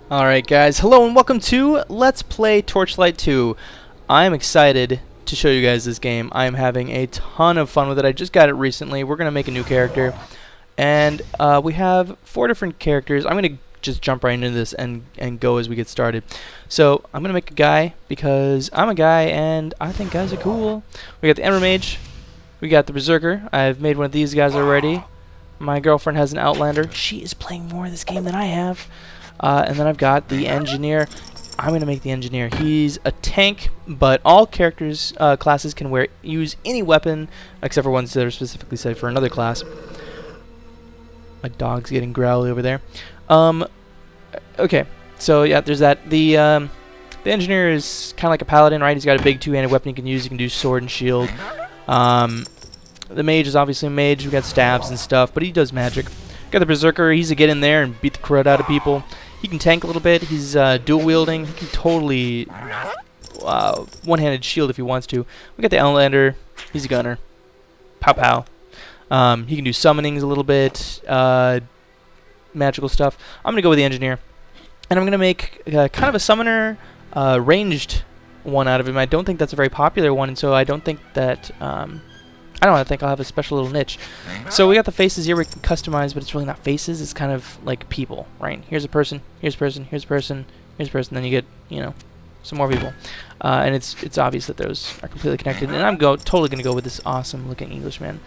Alright guys, hello and welcome to Let's Play Torchlight 2. I'm excited to show you guys this game. I'm having a ton of fun with it. I just got it recently. We're going to make a new character. And we have 4 different characters. I'm going to just jump right into this and go as we get started. So I'm going to make a guy because I'm a guy and I think guys are cool. We got the Ember Mage. We got the Berserker. I've made one of these guys already. My girlfriend has an Outlander. She is playing more of this game than I have. And then I've got the Engineer. I'm going to make the Engineer. He's a tank, but all characters, classes can use any weapon except for ones that are specifically set for another class. My dog's getting growly over there. Okay, so yeah, there's that. The Engineer is kind of like a paladin, right? He's got a big two-handed weapon he can use. He can do sword and shield. The Mage is obviously a mage. We got stabs and stuff, but he does magic. Got the Berserker. He's a get in there and beat the crud out of people. He can tank a little bit. He's dual wielding. He can totally one-handed shield if he wants to. We got the Outlander. He's a gunner. Pow pow. He can do summonings a little bit, magical stuff. I'm gonna go with the Engineer, and I'm gonna make kind of a summoner, ranged one out of him. I don't think that's a very popular one, and so I don't think that I think I'll have a special little niche. So we got the faces here we can customize, but it's really not faces. It's kind of like people, right? Here's a person, here's a person, here's a person, here's a person. Then you get, you know, some more people. And it's obvious that those are completely connected. And I'm totally going to go with this awesome-looking Englishman.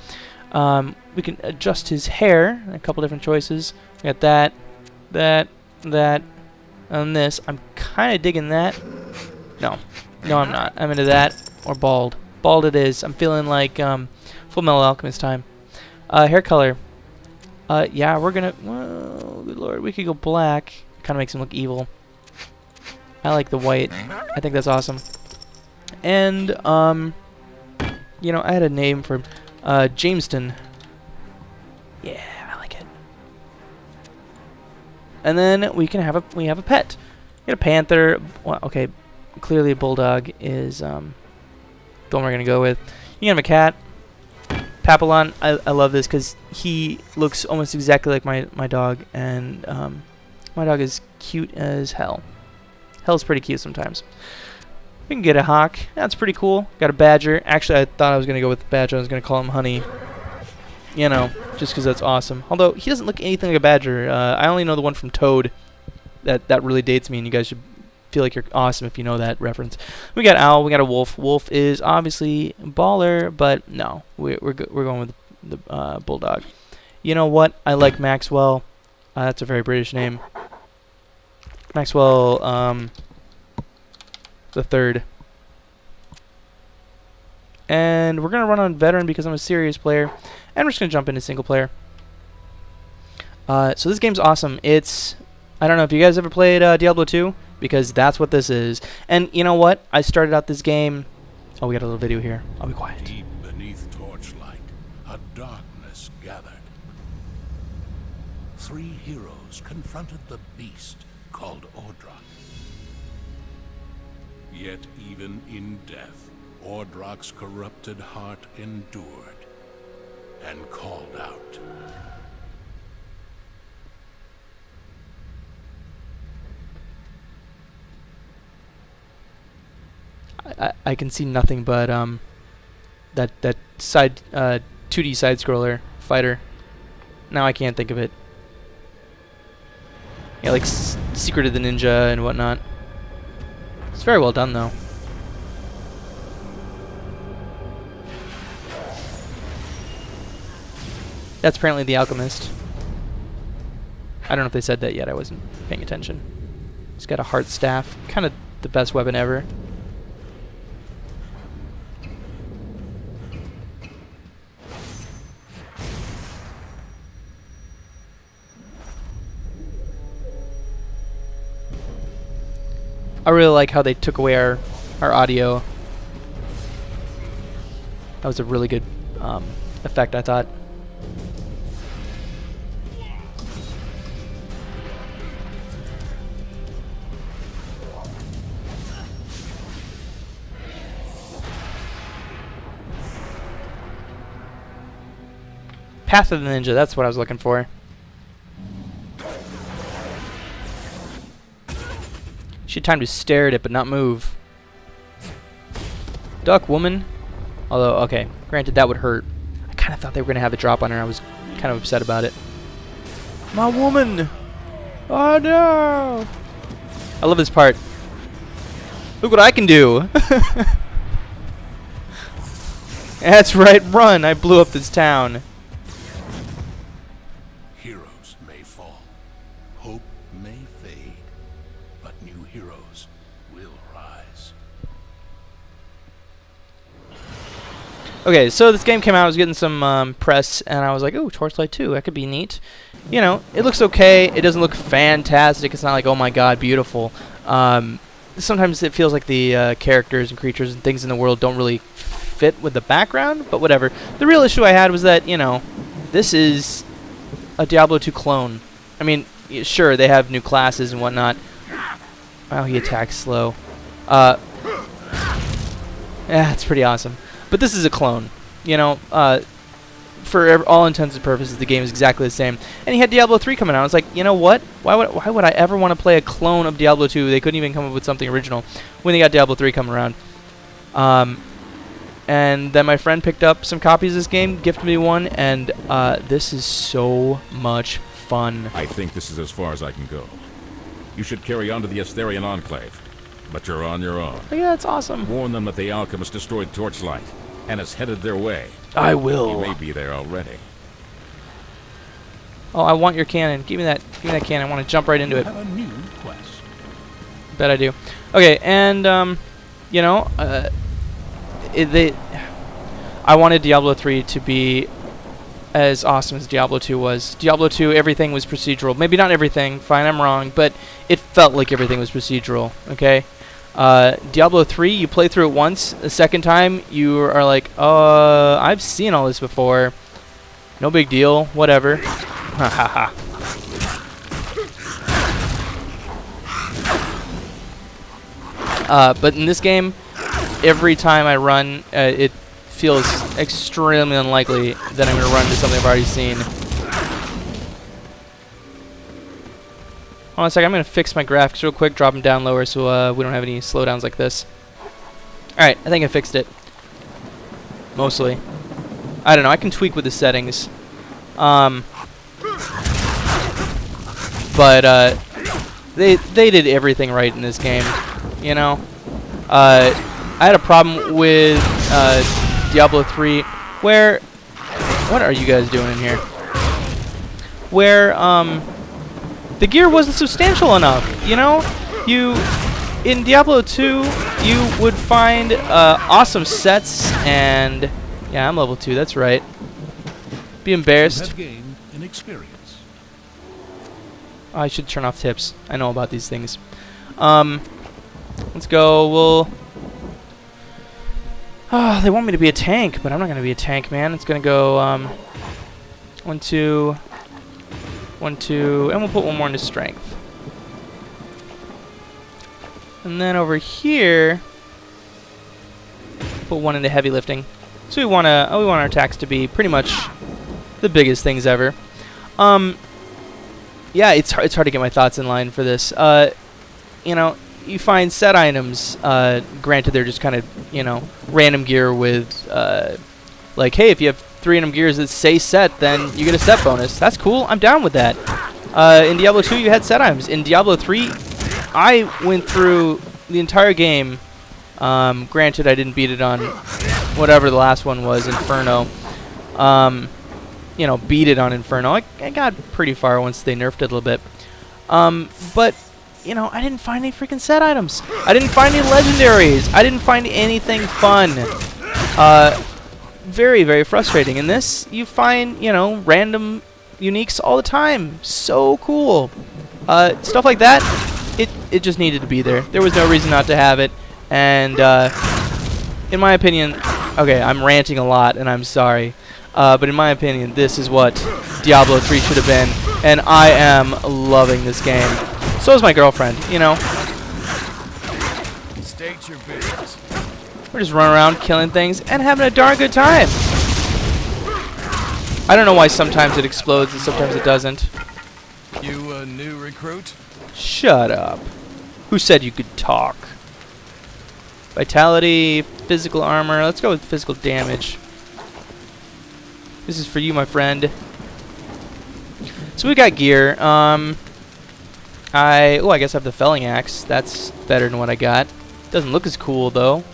We can adjust his hair. A couple different choices. We got that, and this. I'm kind of digging that. No, I'm not. I'm into that or bald. Bald it is. I'm feeling like Full Metal Alchemist time. Hair color. Yeah, we're gonna. Whoa, good lord, we could go black. Kind of makes him look evil. I like the white. I think that's awesome. And you know, I had a name for him. Jameston. Yeah, I like it. And then we have a pet. We got a panther. Well, okay, clearly a bulldog is the one we're gonna go with. You can have a cat. Papillon, I love this because he looks almost exactly like my dog, and my dog is cute as hell. Hell's pretty cute sometimes. We can get a hawk. That's pretty cool. Got a badger. Actually, I thought I was going to go with the badger. I was going to call him Honey. You know, just because that's awesome. Although, he doesn't look anything like a badger. I only know the one from Toad. That really dates me, and you guys should feel like you're awesome if you know that reference. We got owl. We got a wolf. Wolf is obviously baller, but no, we're going with the bulldog. You know what? I like Maxwell. That's a very British name. Maxwell the third. And we're gonna run on veteran because I'm a serious player, and we're just gonna jump into single player. So this game's awesome. I don't know if you guys ever played Diablo 2. Because that's what this is. And you know what? I started out this game. Oh, we got a little video here. I'll be quiet. Deep beneath Torchlight, a darkness gathered. 3 heroes confronted the beast called Ordrak. Yet even in death, Ordrak's corrupted heart endured and called out. I can see nothing but that side 2D side scroller fighter. Now I can't think of it. Yeah, like Secret of the Ninja and whatnot. It's very well done though. That's apparently the alchemist. I don't know if they said that yet. I wasn't paying attention. He's got a heart staff, kind of the best weapon ever. I really like how they took away our audio. That was a really good effect, I thought. Path of the Ninja, that's what I was looking for. She had time to stare at it but not move. Duck, woman. Although, okay, granted that would hurt. I kind of thought they were going to have a drop on her. I was kind of upset about it. My woman! Oh no! I love this part. Look what I can do! That's right, run! I blew up this town. Heroes may fall, hope may fade, but new heroes will rise. Okay, so this game came out, I was getting some press, and I was like, ooh, Torchlight 2, that could be neat. You know, it looks okay, it doesn't look fantastic, it's not like, oh my god, beautiful. Sometimes it feels like the characters and creatures and things in the world don't really fit with the background, but whatever. The real issue I had was that, you know, this is a Diablo 2 clone. I mean, sure, they have new classes and whatnot. Wow, he attacks slow. Yeah, it's pretty awesome. But this is a clone, you know. For all intents and purposes, the game is exactly the same. And he had Diablo 3 coming out. I was like, you know what? Why would I ever want to play a clone of Diablo 2? They couldn't even come up with something original when they got Diablo 3 coming around. And then my friend picked up some copies of this game, gifted me one, and this is so much fun. I think this is as far as I can go. You should carry on to the Asterian Enclave, but you're on your own. Oh, yeah, that's awesome. Warn them that the alchemist destroyed Torchlight and is headed their way. I will. He may be there already. Oh, I want your cannon. Give me that cannon. I want to jump right into it. Have a new quest. Bet I do. Okay, and you know, I wanted Diablo 3 to be as awesome as Diablo 2 was. Diablo 2, everything was procedural. Maybe not everything. Fine, I'm wrong, but it felt like everything was procedural. Okay. Diablo 3, you play through it once. The second time, you are like, I've seen all this before. No big deal. Whatever. Ha ha ha. But in this game, every time I run, it feels extremely unlikely that I'm going to run into something I've already seen. Hold on a second, I'm going to fix my graphics real quick, drop them down lower so we don't have any slowdowns like this. Alright, I think I fixed it. Mostly. I don't know, I can tweak with the settings. But they did everything right in this game, you know. I had a problem with Diablo 3 where... What are you guys doing in here? Where, the gear wasn't substantial enough, you know? In Diablo 2, you would find awesome sets and... Yeah, I'm level 2, that's right. Be embarrassed. Have gained an experience. I should turn off tips. I know about these things. Let's go. They want me to be a tank, but I'm not going to be a tank, man. It's going to go 1, 2, 1, 2, and we'll put one more into strength. And then over here, put one into heavy lifting. So we want our attacks to be pretty much the biggest things ever. Yeah, it's hard to get my thoughts in line for this. You know, you find set items. Granted, they're just kind of, you know, random gear with, like, hey, if you have 3 random gears that say set, then you get a set bonus. That's cool. I'm down with that. In Diablo 2, you had set items. In Diablo 3, I went through the entire game. Granted, I didn't beat it on whatever the last one was, Inferno. You know, beat it on Inferno. I got pretty far once they nerfed it a little bit. But, you know, I didn't find any freaking set items. I didn't find any legendaries. I didn't find anything fun. Very, very frustrating. In this, you find, you know, random uniques all the time. So cool. Stuff like that, it just needed to be there. There was no reason not to have it. And, in my opinion, okay, I'm ranting a lot, and I'm sorry. But in my opinion, this is what Diablo 3 should have been, and I am loving this game. So is my girlfriend, you know. State your business. We're just running around killing things and having a darn good time. I don't know why sometimes it explodes and sometimes it doesn't. You a new recruit? Shut up. Who said you could talk? Vitality, physical armor. Let's go with physical damage. This is for you, my friend. So we got gear. I guess I have the felling axe. That's better than what I got. Doesn't look as cool though.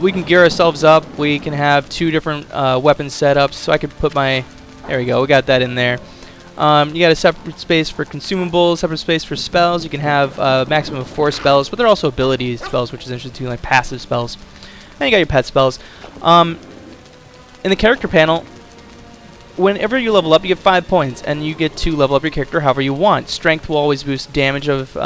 We can gear ourselves up. We can have 2 different weapon setups. So I could put my... There we go. We got that in there. You got a separate space for consumables, separate space for spells. You can have a maximum of 4 spells, but they're also ability spells, which is interesting, like passive spells. And you got your pet spells. In the character panel, whenever you level up, you get 5 points, and you get to level up your character however you want. Strength will always boost damage of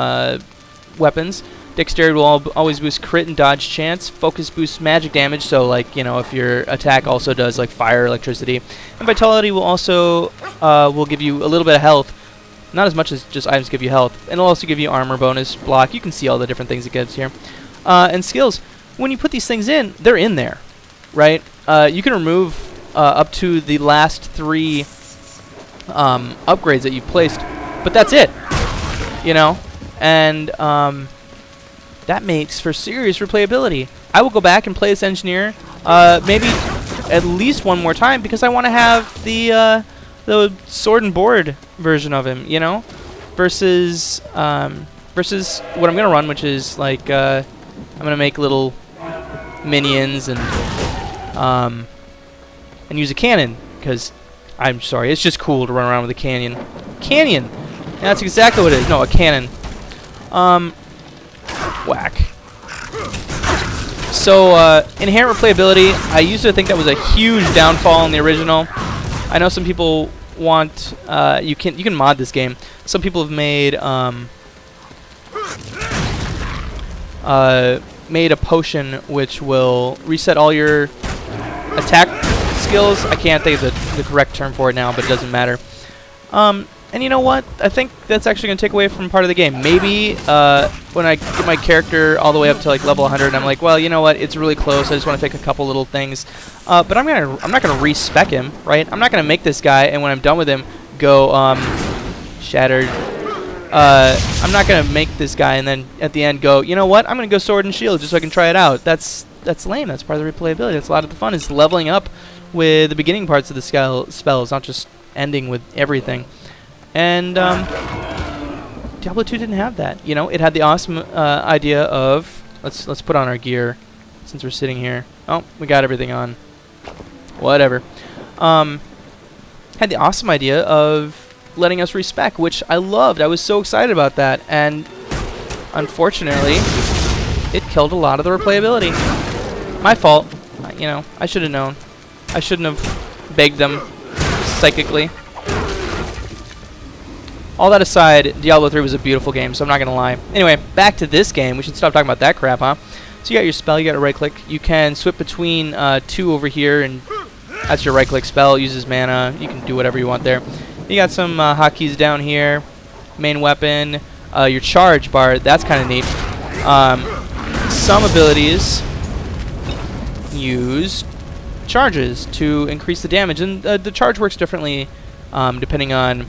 weapons. Dexterity will always boost crit and dodge chance. Focus boosts magic damage, so like, you know, if your attack also does like fire, electricity. And vitality will also will give you a little bit of health. Not as much as just items give you health. And it'll also give you armor bonus, block. You can see all the different things it gives here. And skills. When you put these things in, they're in there, right? You can remove up to the last 3 upgrades that you placed, but that's it, you know? And that makes for serious replayability. I will go back and play this engineer maybe at least one more time because I want to have the sword and board version of him, you know, versus what I'm gonna run, which is like I'm gonna make little minions and use a cannon because I'm sorry, it's just cool to run around with a canyon. Canyon. Yeah, that's exactly what it is. No, a cannon. Whack. So, inherent replayability, I used to think that was a huge downfall in the original. I know some people want, you can mod this game. Some people have made, made a potion which will reset all your attack skills. I can't think of the correct term for it now, but it doesn't matter. And you know what? I think that's actually going to take away from part of the game. Maybe when I get my character all the way up to like level 100, I'm like, well, you know what? It's really close. I just want to take a couple little things. But I'm not gonna respec him, right? I'm not gonna make this guy, and when I'm done with him, go shattered. I'm not gonna make this guy, and then at the end go, you know what? I'm gonna go sword and shield just so I can try it out. That's lame. That's part of the replayability. That's a lot of the fun. Is leveling up with the beginning parts of the spells, not just ending with everything. And Diablo 2 didn't have that. You know, it had the awesome idea of let's put on our gear since we're sitting here. Oh, we got everything on. Whatever. Had the awesome idea of letting us respec, which I loved. I was so excited about that, and unfortunately, it killed a lot of the replayability. My fault. You know, I should have known. I shouldn't have begged them psychically. All that aside, Diablo 3 was a beautiful game, so I'm not going to lie. Anyway, back to this game. We should stop talking about that crap, huh? So you got your spell, you got a right-click. You can swip between 2 over here, and that's your right-click spell. It uses mana. You can do whatever you want there. You got some hotkeys down here. Main weapon. Your charge bar, that's kind of neat. Some abilities use charges to increase the damage, and the charge works differently depending on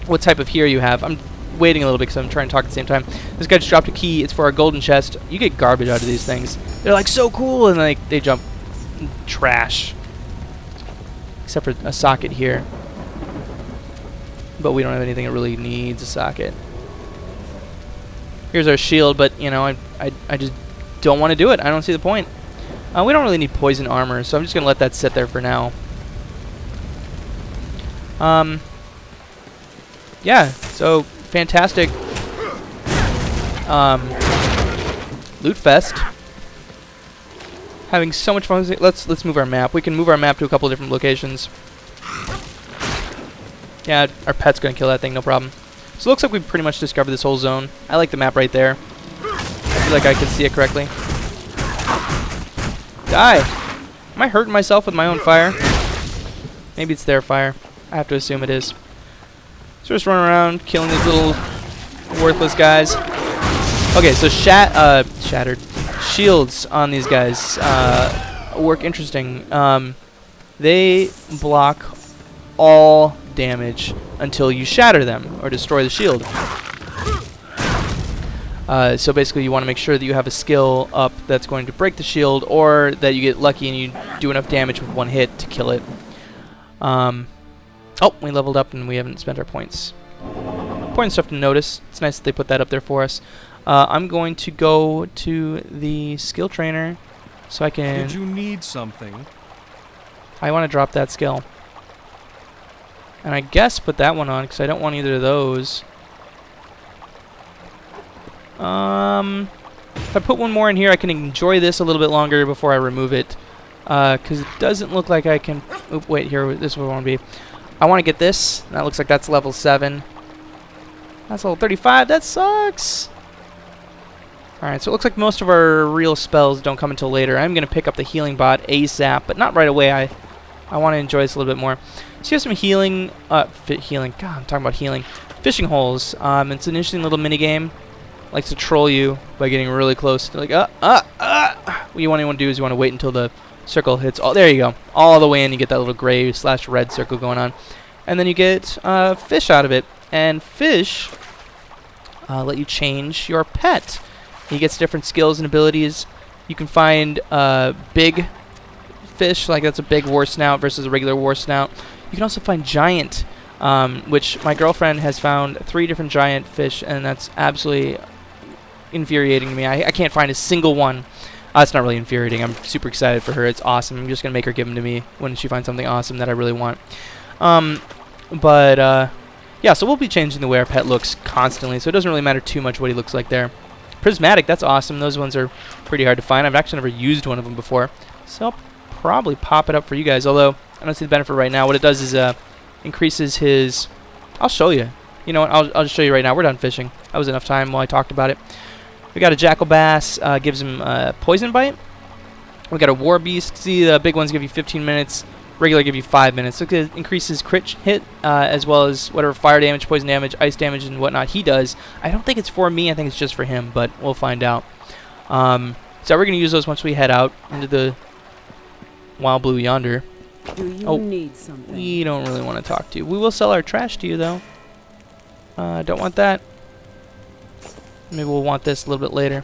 what type of hero you have. I'm waiting a little bit because I'm trying to talk at the same time. This guy just dropped a key. It's for our golden chest. You get garbage out of these things. They're like so cool, and like they jump trash. Except for a socket here. But we don't have anything that really needs a socket. Here's our shield, but you know, I just don't want to do it. I don't see the point. We don't really need poison armor, so I'm just gonna let that sit there for now. Yeah, so fantastic loot fest. Having so much fun. Let's move our map. We can move our map to a couple of different locations. Yeah, our pet's gonna kill that thing, no problem. So it looks like we've pretty much discovered this whole zone. I like the map right there. I feel like I can see it correctly. Die! Am I hurting myself with my own fire? Maybe it's their fire. I have to assume it is. So just run around killing these little worthless guys. Okay, so shattered shields on these guys work interesting. They block all damage until you shatter them or destroy the shield. So basically you want to make sure that you have a skill up that's going to break the shield, or that you get lucky and you do enough damage with one hit to kill it. Oh, we leveled up and we haven't spent our points. Important stuff to notice. It's nice that they put that up there for us. I'm going to go to the skill trainer so I can... Did you need something? I want to drop that skill. And I guess put that one on because I don't want either of those. If I put one more in here, I can enjoy this a little bit longer before I remove it. Because it doesn't look like I can... Oop, wait, here, this is what I want to be. I want to get this. That looks like that's level 7. That's level 35. That sucks. Alright, so it looks like most of our real spells don't come until later. I'm going to pick up the healing bot ASAP, but not right away. I want to enjoy this a little bit more. So you have some healing... healing. God, I'm talking about healing. Fishing holes. It's an interesting little minigame. Likes to troll you by getting really close. To like, what you want to do is you want to wait until the circle hits. Oh, there you go. All the way in, you get that little gray / red circle going on. And then you get fish out of it. And fish let you change your pet. He gets different skills and abilities. You can find big fish, like that's a big war snout versus a regular war snout. You can also find giant, which my girlfriend has found 3 different giant fish, and that's absolutely infuriating to me. I can't find a single one. It's not really infuriating. I'm super excited for her. It's awesome. I'm just going to make her give them to me when she finds something awesome that I really want. Yeah, so we'll be changing the way our pet looks constantly, so it doesn't really matter too much what he looks like there. Prismatic, that's awesome. Those ones are pretty hard to find. I've actually never used one of them before, so I'll probably pop it up for you guys, although I don't see the benefit right now. What it does is increases his... I'll show you. You know what? I'll just show you right now. We're done fishing. That was enough time while I talked about it. We got a Jackal Bass, gives him Poison Bite. We got a War Beast. See, the big ones give you 15 minutes. Regular give you 5 minutes. So it increases crit hit, as well as whatever fire damage, poison damage, ice damage, and whatnot he does. I don't think it's for me. I think it's just for him, but we'll find out. So we're going to use those once we head out into the wild blue yonder. Do you need something? We don't really want to talk to you. We will sell our trash to you, though. Don't want that. Maybe we'll want this a little bit later.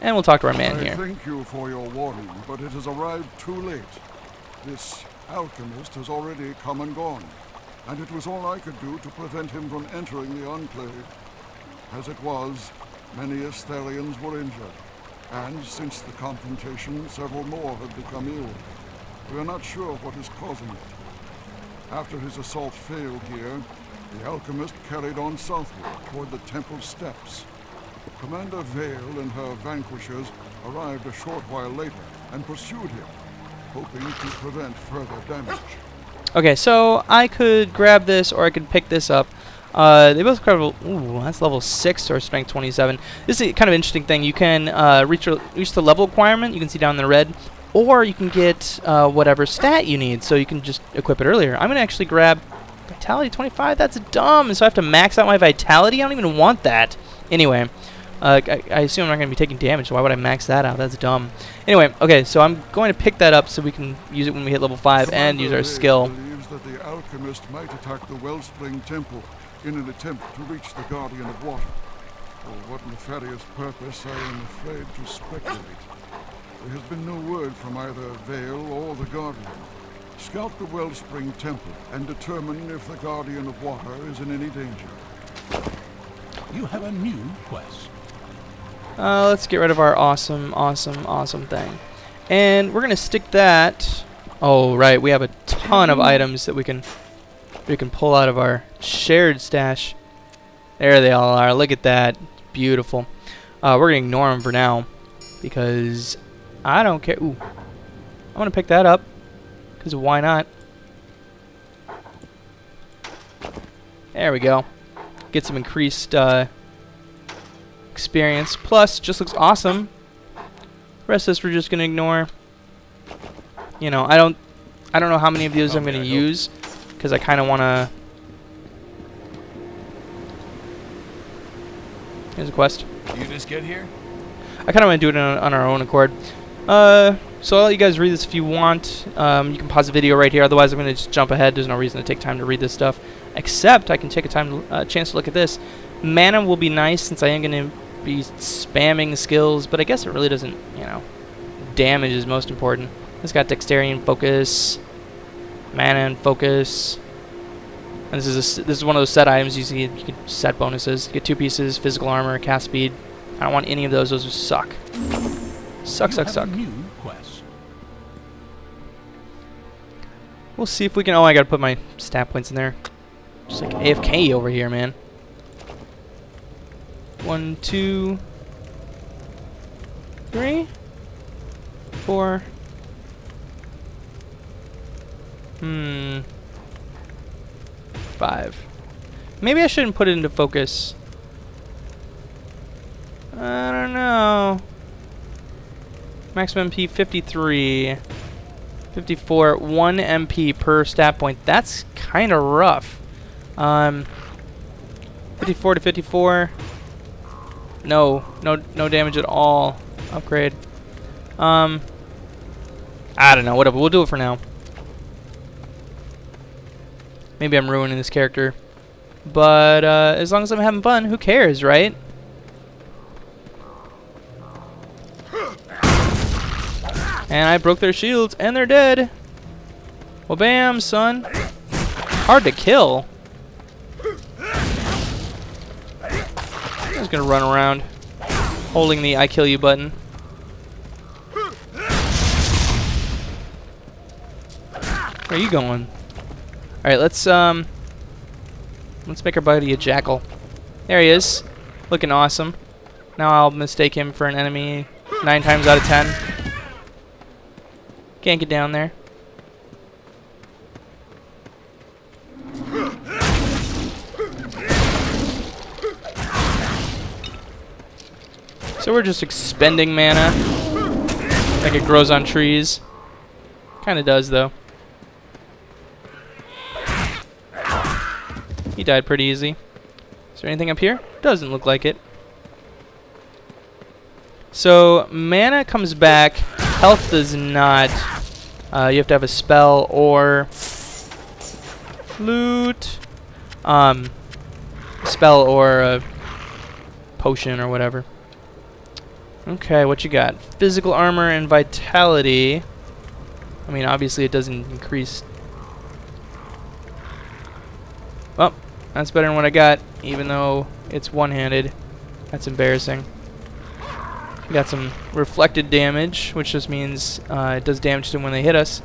And we'll talk to our man here. Thank you for your warning, but it has arrived too late. This alchemist has already come and gone, and it was all I could do to prevent him from entering the Enclave. As it was, many Astharians were injured, and since the confrontation, several more have become ill. We are not sure what is causing it. After his assault failed here, the alchemist carried on southward toward the temple steps. Commander Vale and her vanquishers arrived a short while later and pursued him, hoping to prevent further damage. Okay, so I could grab this or I could pick this up. They both cover... Ooh, that's level 6 or strength 27. This is a kind of interesting thing. You can reach the level requirement. You can see down in the red. Or you can get whatever stat you need, so you can just equip it earlier. I'm going to actually grab Vitality 25. That's dumb. So I have to max out my Vitality? I don't even want that. Anyway, I assume I'm not going to be taking damage, so why would I max that out? That's dumb. Anyway, okay, so I'm going to pick that up so we can use it when we hit level 5 and use our skill. Believes that the alchemist might attack the Wellspring Temple in an attempt to reach the Guardian of Water. For what nefarious purpose, I am afraid to speculate. There has been no word from either Vale or the Guardian. Scout the Wellspring Temple and determine if the Guardian of Water is in any danger. You have a new quest. Let's get rid of our awesome thing. And we're going to stick that... Oh, right, we have a ton of items that we can pull out of our shared stash. There they all are. Look at that. Beautiful. We're going to ignore them for now because I don't care. Ooh. I'm going to pick that up because why not? There we go. Get some increased experience. Plus, just looks awesome. The rest of this we're just going to ignore. You know, I don't know how many of these I'm going to use because I kind of want to... Here's a quest. You just get here? I kind of want to do it on our own accord. So I'll let you guys read this if you want. You can pause the video right here. Otherwise, I'm going to just jump ahead. There's no reason to take time to read this stuff. Except I can take a chance to look at this. Mana will be nice since I am going to be spamming skills, but I guess it really doesn't, you know, damage is most important. It's got dexterity and focus, mana and focus. And this is one of those set items you can set bonuses. You get 2 pieces, physical armor, cast speed. I don't want any of those. Those would suck. Suck. New quest. We'll see if we can. Oh, I gotta put my stat points in there. Just like AFK over here, man. 1, 2, 3, 4. 5. Maybe I shouldn't put it into focus. I don't know. Maximum MP 53. 54. 1 MP per stat point. That's kind of rough. 54 to 54. No damage at all. Upgrade. I don't know. Whatever. We'll do it for now. Maybe I'm ruining this character. But as long as I'm having fun, who cares, right? And I broke their shields, and they're dead. Well, bam, son. Hard to kill. I'm just gonna run around, holding the "I kill you" button. Where are you going? All right, let's make our buddy a jackal. There he is, looking awesome. Now I'll mistake him for an enemy 9 times out of 10. Can't get down there. So we're just expending mana. Like it grows on trees. Kinda does, though. He died pretty easy. Is there anything up here? Doesn't look like it. So mana comes back. Health does not. You have to have a spell or loot. Spell or a potion or whatever. Okay, what you got? Physical armor and vitality. I mean, obviously it doesn't increase. Well, that's better than what I got, even though it's one-handed. That's embarrassing. We got some reflected damage, which just means it does damage to them when they hit us,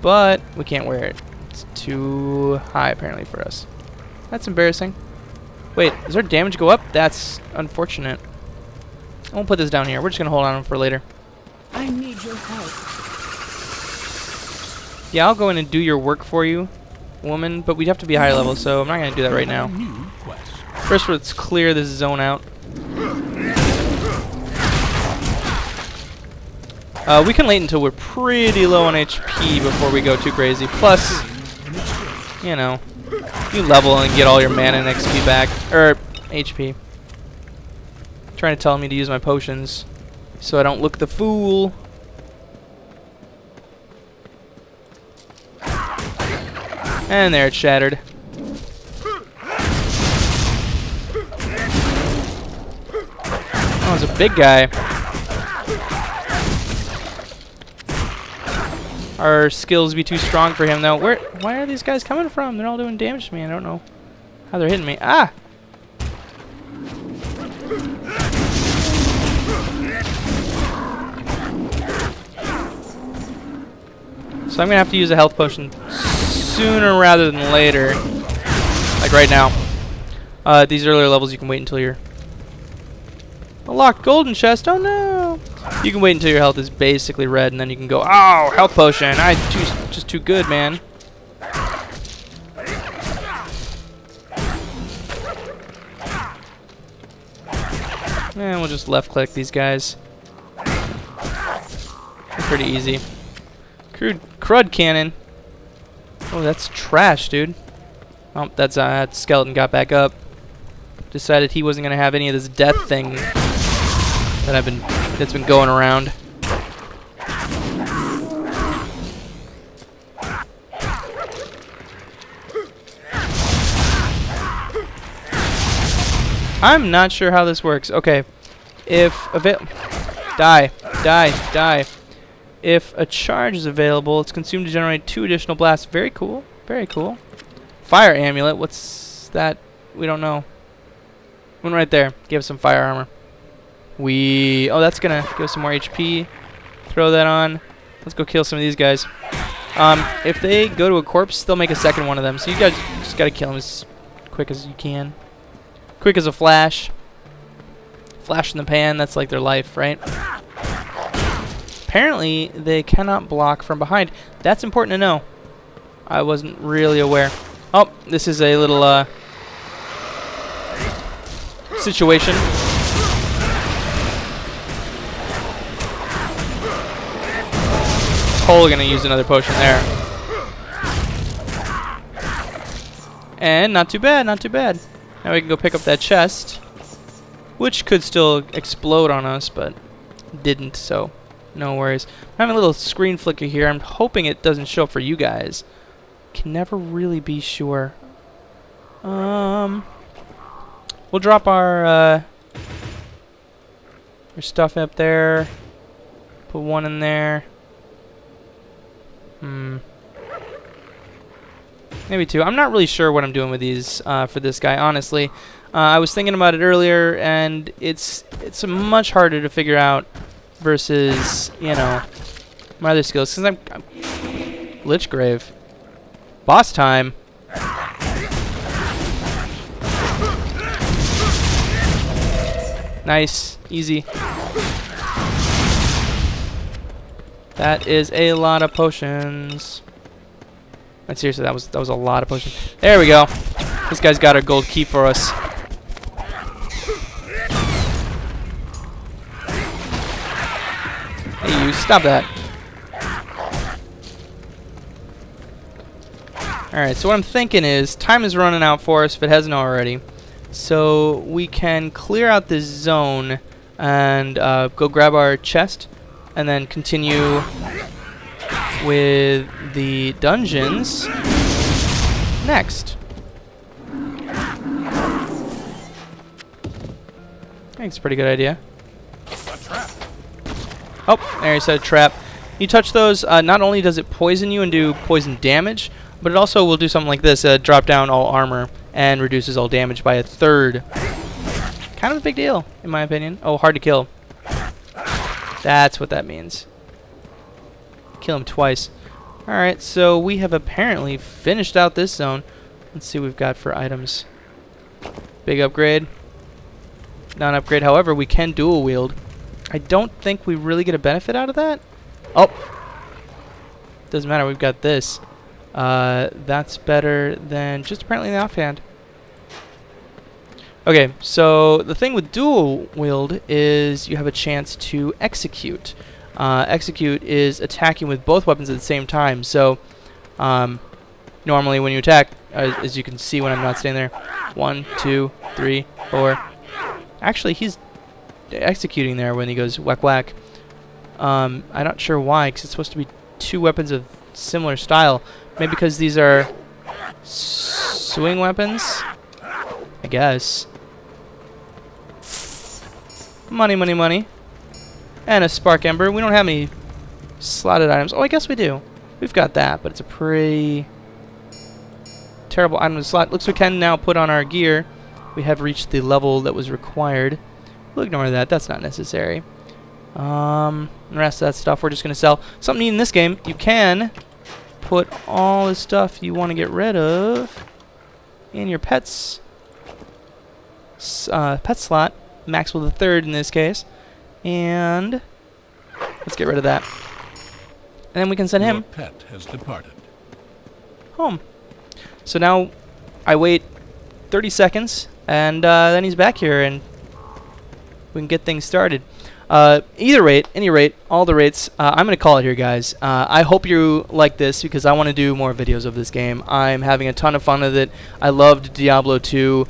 but we can't wear it. It's too high, apparently, for us. That's embarrassing. Wait, does our damage go up? That's unfortunate. I won't put this down here. We're just going to hold on for later. I need your help. Yeah, I'll go in and do your work for you, woman, but we'd have to be high level, so I'm not going to do that right now. New quest. First, let's clear this zone out. We can wait until we're pretty low on HP before we go too crazy. Plus, you know, you level and get all your mana and XP back. Or HP. Trying to tell me to use my potions so I don't look the fool. And there, it's shattered. Oh, it's a big guy. Our skills be too strong for him, though. Why are these guys coming from? They're all doing damage to me. I don't know how they're hitting me. Ah! So I'm going to have to use a health potion sooner rather than later. Like right now. At these earlier levels, you can wait until you're... A locked golden chest. Oh, no! You can wait until your health is basically red, and then you can go, oh, health potion. Just too good, man. And we'll just left-click these guys. They're pretty easy. Crud cannon. Oh, that's trash, dude. Oh, that skeleton got back up. Decided he wasn't gonna have any of this death thing that's been going around. I'm not sure how this works. Okay. If die. If a charge is available, it's consumed to generate 2 additional blasts. Very cool. Very cool. Fire amulet. What's that? We don't know. One right there. Give us some fire armor. Oh, that's gonna give us some more HP. Throw that on. Let's go kill some of these guys. If they go to a corpse, they'll make a second one of them. So you guys just gotta kill them as quick as you can. Quick as a flash. Flash in the pan. That's like their life, right? Apparently, they cannot block from behind. That's important to know. I wasn't really aware. Oh, this is a little situation. Totally gonna use another potion there. And not too bad, not too bad. Now we can go pick up that chest, which could still explode on us, but didn't, so no worries. I'm having a little screen flicker here. I'm hoping it doesn't show up for you guys. Can never really be sure. We'll drop our stuff up there. Put one in there. Maybe 2. I'm not really sure what I'm doing with these for this guy, honestly. I was thinking about it earlier, and it's much harder to figure out versus, you know, my other skills. Since I'm Lichgrave. Boss time. Nice. Easy. That is a lot of potions. And seriously, that was a lot of potions. There we go. This guy's got a gold key for us. Hey, you stop that. Alright, so what I'm thinking is time is running out for us if it hasn't already. So we can clear out this zone and go grab our chest and then continue with the dungeons next. I think it's a pretty good idea. Oh, there you said a trap. You touch those, not only does it poison you and do poison damage, but it also will do something like this, drop down all armor and reduces all damage by 1/3. Kind of a big deal, in my opinion. Oh, hard to kill. That's what that means. Kill him twice. Alright, so we have apparently finished out this zone. Let's see what we've got for items. Big upgrade. Non-upgrade, however, we can dual wield. I don't think we really get a benefit out of that. Oh! Doesn't matter, we've got this. That's better than just apparently the offhand. Okay, so the thing with dual wield is you have a chance to execute. Execute is attacking with both weapons at the same time. So normally when you attack, as you can see when I'm not staying there, 1, 2, 3, 4. Actually, he's executing there when he goes whack whack. I'm not sure why, because it's supposed to be 2 weapons of similar style. Maybe because these are swing weapons? I guess. Money, money, money. And a spark ember. We don't have any slotted items. Oh, I guess we do. We've got that, but it's a pretty terrible item to slot. Looks like we can now put on our gear. We have reached the level that was required. We'll ignore that. That's not necessary. The rest of that stuff we're just going to sell. Something neat in this game, you can put all the stuff you want to get rid of in your pets pet slot. Max with 1/3 in this case. And let's get rid of that. And then we can send him. Your pet has departed. Home. So now I wait 30 seconds and then he's back here and we can get things started. Any rate, all the rates, I'm going to call it here, guys. I hope you like this because I want to do more videos of this game. I'm having a ton of fun with it. I loved Diablo 2.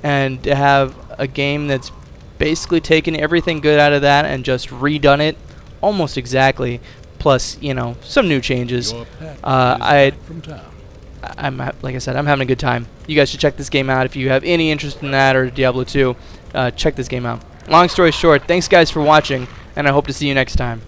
And to have a game that's basically taken everything good out of that and just redone it almost exactly, plus, you know, some new changes. Your pet is I back from town. like I said, I'm having a good time. You guys should check this game out if you have any interest in that or Diablo 2. Check this game out. Long story short, thanks guys for watching, and I hope to see you next time.